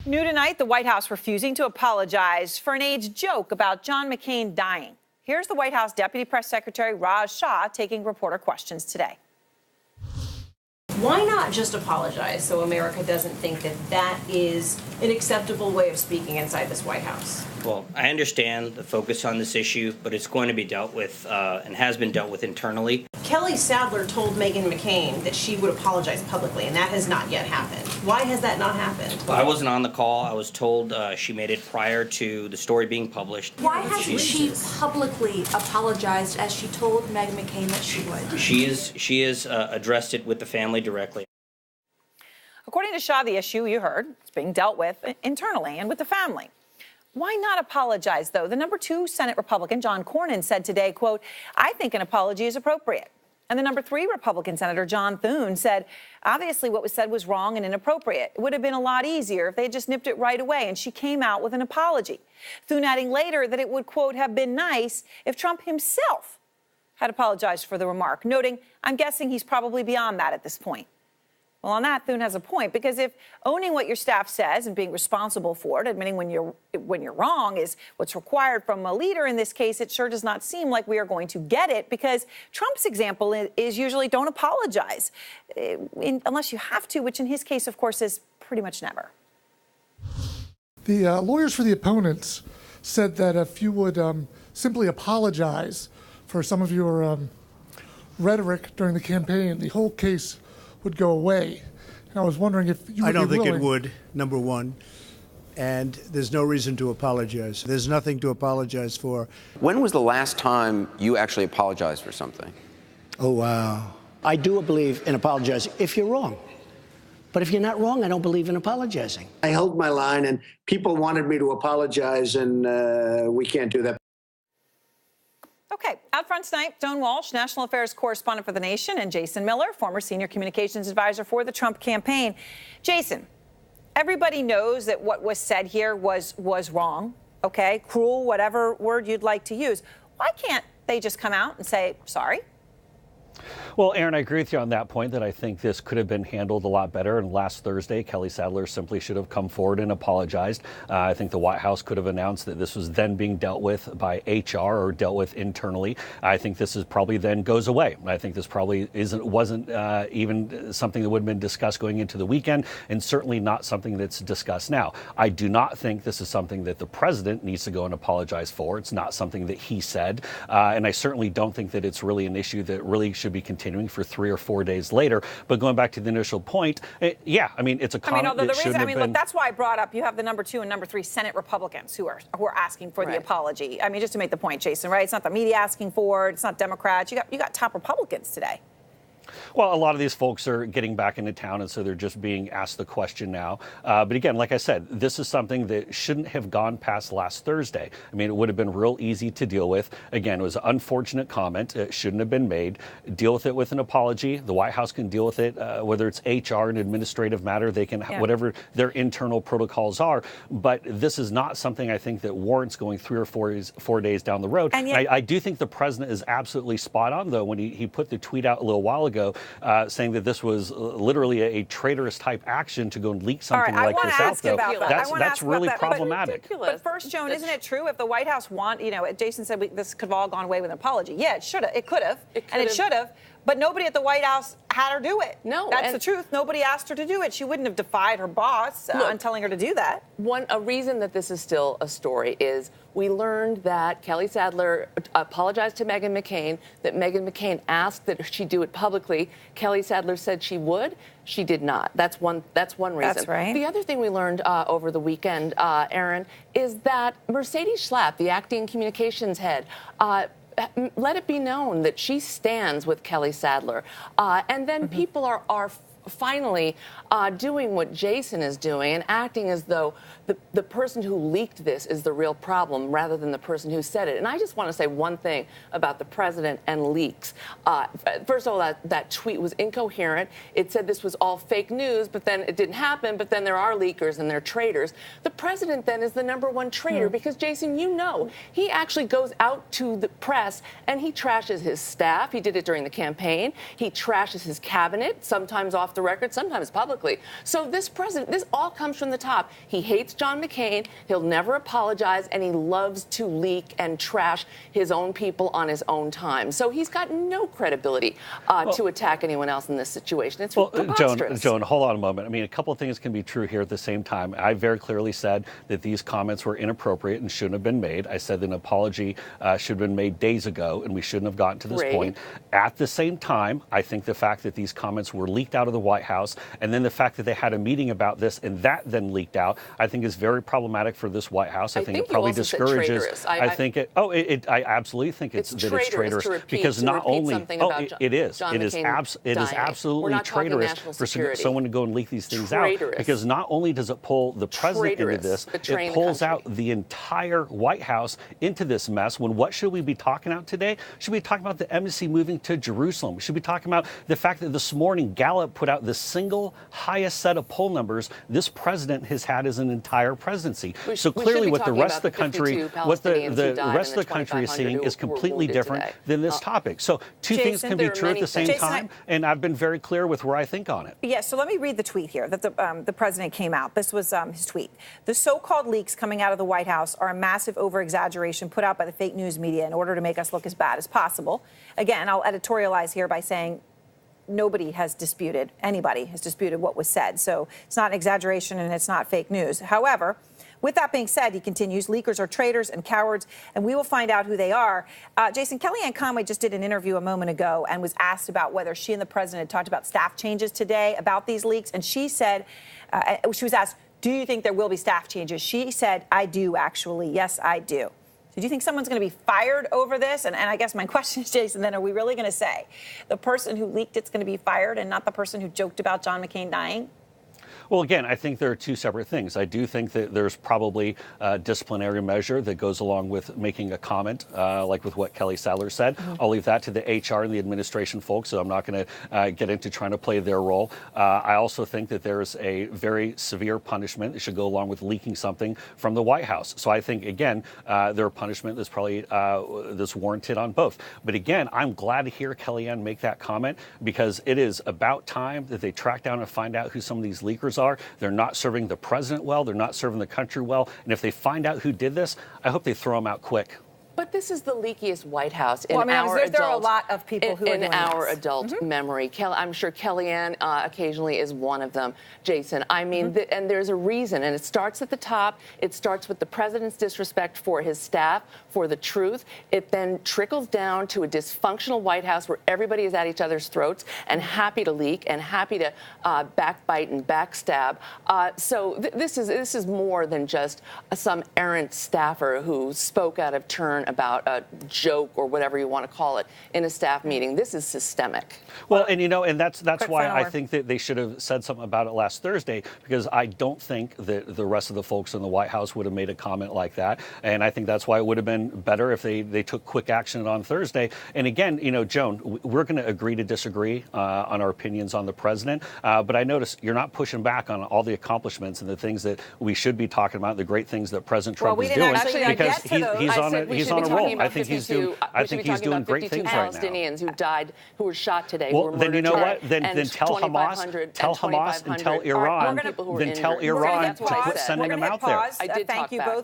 New tonight, the White House refusing to apologize for an age joke about John McCain dying. Here's the White House Deputy Press Secretary Raj Shah taking reporter questions today. Why not just apologize so America doesn't think that that is an acceptable way of speaking inside this White House? Well, I understand the focus on this issue, but it's going to be dealt with and has been dealt with internally. Kelly Sadler told Meghan McCain that she would apologize publicly, and that has not yet happened. Why has that not happened? I wasn't on the call. I was told she made it prior to the story being published. Why hasn't she publicly apologized as she told Meghan McCain that she would? She has addressed it with the family directly. According to Shah, the issue you heard is being dealt with internally and with the family. Why not apologize, though? The number 2 Senate Republican, John Cornyn, said today, quote, "I think an apology is appropriate." And the number 3 Republican Senator, John Thune, said, obviously what was said was wrong and inappropriate. It would have been a lot easier if they had just nipped it right away, and she came out with an apology. Thune adding later that it would, quote, have been nice if Trump himself had apologized for the remark, noting, I'm guessing he's probably beyond that at this point. Well, on that, Thune has a point, because if owning what your staff says and being responsible for it, admitting when you're wrong is what's required from a leader in this case, it sure does not seem like we are going to get it, because Trump's example is usually don't apologize, unless you have to, which in his case, of course, is pretty much never. The lawyers for the opponents said that if you would simply apologize for some of your rhetoric during the campaign, the whole case would go away. And I was wondering if you would I don't be think willing. it would, number one. And there's no reason to apologize. There's nothing to apologize for. When was the last time you actually apologized for something? Oh, wow. I do believe in apologizing if you're wrong. But if you're not wrong, I don't believe in apologizing. I held my line, and people wanted me to apologize, and we can't do that. Okay, out front tonight, Joan Walsh, national affairs correspondent for The Nation, and Jason Miller, former senior communications advisor for the Trump campaign. Jason, everybody knows that what was said here was wrong, okay? Cruel, whatever word you'd like to use. Why can't they just come out and say, sorry? Well, Aaron, I agree with you on that point, that I think this could have been handled a lot better. And last Thursday, Kelly Sadler simply should have come forward and apologized. I think the White House could have announced that this was then being dealt with by HR or dealt with internally. I think this is probably then goes away. I think this probably wasn't even something that would have been discussed going into the weekend, and certainly not something that's discussed now. I do not think this is something that the president needs to go and apologize for. It's not something that he said. And I certainly don't think that it's really an issue that really should be continuing for 3 or 4 days later. But going back to the initial point, yeah, I mean, it's a comment that shouldn't have been. Look, that's why I brought up, you have the number 2 and number 3 Senate Republicans who are asking for the apology. I mean, just to make the point, Jason, right? It's not the media asking for it. It's not Democrats. You got top Republicans today. Well, a lot of these folks are getting back into town, and so they're just being asked the question now. But again, like I said, this is something that shouldn't have gone past last Thursday. I mean, it would have been real easy to deal with. Again, it was an unfortunate comment. It shouldn't have been made. Deal with it with an apology. The White House can deal with it, whether it's HR, an administrative matter. They can, whatever their internal protocols are. But this is not something I think that warrants going 3 or 4 days down the road. And yet, I do think the president is absolutely spot on, though, when he put the tweet out a little while ago, saying that this was literally a traitorous type action to go and leak something like this out, though. That's really problematic. But first, Joan, isn't it true if the White House Jason said this could have all gone away with an apology? Yeah, it should have. It could have. And it should have. But nobody at the White House had her do it. No. That's the truth. Nobody asked her to do it. She wouldn't have defied her boss on telling her to do that. A reason that this is still a story is we learned that Kelly Sadler apologized to Meghan McCain, that Meghan McCain asked that she do it publicly. Kelly Sadler said she would. She did not. That's one reason. That's right. The other thing we learned over the weekend, Aaron, is that Mercedes Schlapp, the acting communications head, let it be known that she stands with Kelly Sadler. And then people are finally doing what Jason is doing and acting as though the person who leaked this is the real problem rather than the person who said it. And I just want to say one thing about the president and leaks. First of all, that tweet was incoherent. It said this was all fake news, but then it didn't happen. But then there are leakers and they're traitors. The president then is the number one traitor because, Jason, he actually goes out to the press and he trashes his staff. He did it during the campaign. He trashes his cabinet, sometimes off off the record, sometimes publicly. So this president, this all comes from the top. He hates John McCain. He'll never apologize, and he loves to leak and trash his own people on his own time. So he's got no credibility to attack anyone else in this situation. It's preposterous. Joan, hold on a moment. I mean, a couple of things can be true here at the same time. I very clearly said that these comments were inappropriate and shouldn't have been made. I said that an apology should have been made days ago, and we shouldn't have gotten to this point. At the same time, I think the fact that these comments were leaked out of the White House, and then the fact that they had a meeting about this and that then leaked out, I think is very problematic for this White House. I think it probably discourages. I absolutely think it's traitorous because not only it is absolutely traitorous for someone to go and leak these things out, because not only does it pull the president into this, it pulls out the entire White House into this mess. When what should we be talking about today? Should we be talking about the embassy moving to Jerusalem? We should be talking about the fact that this morning Gallup put out the single highest set of poll numbers this president has had as an entire presidency. So clearly what the rest of the country, is seeing is completely different than this topic. So two things can be true at the same time, and I've been very clear with where I think on it. Yes, so let me read the tweet here that the president came out. This was his tweet. The so-called leaks coming out of the White House are a massive over-exaggeration put out by the fake news media in order to make us look as bad as possible. Again, I'll editorialize here by saying anybody has disputed what was said. So it's not an exaggeration and it's not fake news. However, with that being said, he continues, leakers are traitors and cowards, and we will find out who they are. Jason, Kellyanne Conway just did an interview a moment ago and was asked about whether she and the president had talked about staff changes today about these leaks. And she said, she was asked, do you think there will be staff changes? She said, I do, actually. Yes, I do. So do you think someone's going to be fired over this? And I guess my question is, Jason, then are we really going to say the person who leaked it's going to be fired and not the person who joked about John McCain dying? Well, again, I think there are two separate things. I do think that there's probably a disciplinary measure that goes along with making a comment, like with what Kelly Sadler said. I'll leave that to the HR and the administration folks, so I'm not going to get into trying to play their role. I also think that there's a very severe punishment that should go along with leaking something from the White House. So I think, again, their punishment is probably that's warranted on both. But again, I'm glad to hear Kellyanne make that comment, because it is about time that they track down and find out who some of these leakers are. They're not serving the president well. They're not serving the country well. And if they find out who did this, I hope they throw them out quick. But this is the leakiest White House in there are a lot of people who are doing our this. adult memory. I'm sure Kellyanne occasionally is one of them. Jason, I mean, and there's a reason, and it starts at the top. It starts with the president's disrespect for his staff, for the truth. It then trickles down to a dysfunctional White House where everybody is at each other's throats and happy to leak and happy to backbite and backstab. So this is more than just some errant staffer who spoke out of turn about a joke or whatever you want to call it in a staff meeting. This is systemic. Well, and and that's why I think that they should have said something about it last Thursday, because I don't think that the rest of the folks in the White House would have made a comment like that. And I think that's why it would have been better if they took quick action on Thursday. And again, Joan, we're going to agree to disagree on our opinions on the president. But I notice you're not pushing back on all the accomplishments and the things that we should be talking about, the great things that President Trump is doing, because he's on a roll. I think he's doing great things right now. Palestinians who died, who were shot today. Well, then you know what? Then tell Hamas and tell Iran to quit sending them out there. I did thank you both.